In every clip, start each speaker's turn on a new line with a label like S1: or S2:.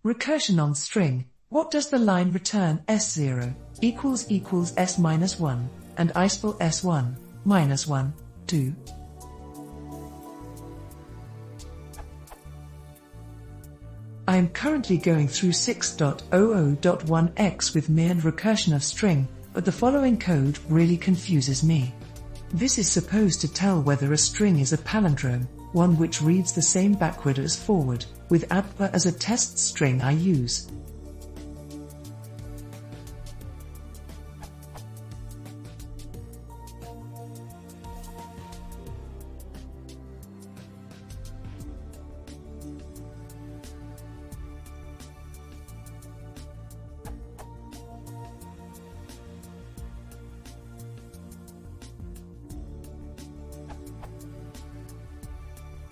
S1: Recursion on string. What does the line return S0 equals S minus 1 and isPal S1 minus 1 do? I am currently going through 6.00.1x with mere recursion of string, but the following code really confuses me. This is supposed to tell whether a string is a palindrome, one which reads the same backward as forward, with isPal as a test string I use.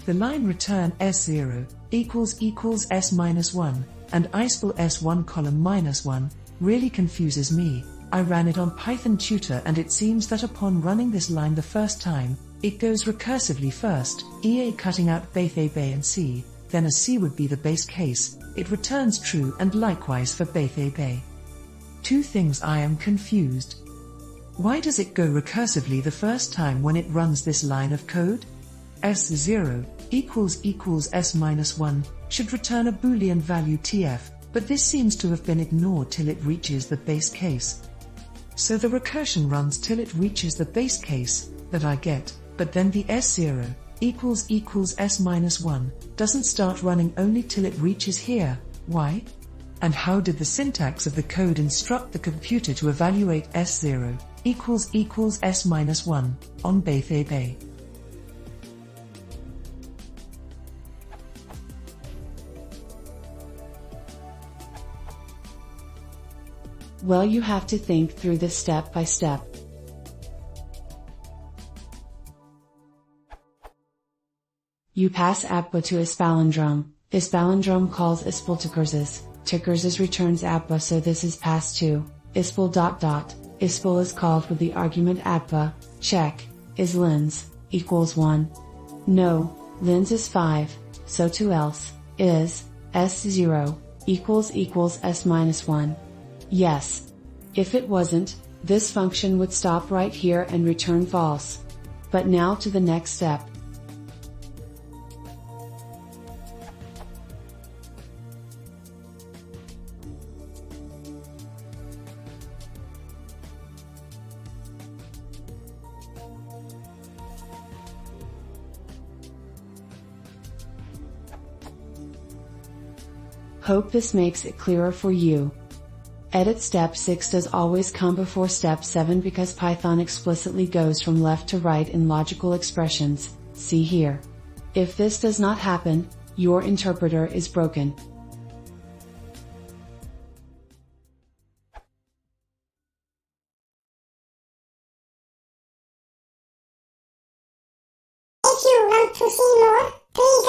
S1: The line return S0 equals S minus 1 and isPal S1 column minus 1 really confuses me. I ran it on Python Tutor and it seems that upon running this line the first time, it goes recursively first, EA cutting out both A, B and C, then a C would be the base case, it returns true and likewise for both A, B. Two things I am confused. Why does it go recursively the first time when it runs this line of code? S0 equals S minus 1 should return a Boolean value TF, but this seems to have been ignored till it reaches the base case. So the recursion runs till it reaches the base case that I get, but then the S0 equals S minus 1 doesn't start running only till it reaches here. Why? And how did the syntax of the code instruct the computer to evaluate S0 equals S minus 1 on both A, B?
S2: Well, you have to think through this step by step. You pass isPal to isPalindrome. isPalindrome calls isPal Recursion. Recursion returns isPal, so this is passed to isPal ... isPal is called with the argument isPal. Check. Is lens equals 1? No, lens is 5, so to else is S0 equals S minus 1. Yes. If it wasn't, this function would stop right here and return false. But now to the next step. Hope this makes it clearer for you. Edit step 6 does always come before step 7 because Python explicitly goes from left to right in logical expressions, see here. If this does not happen, your interpreter is broken.
S3: If you want to see more, please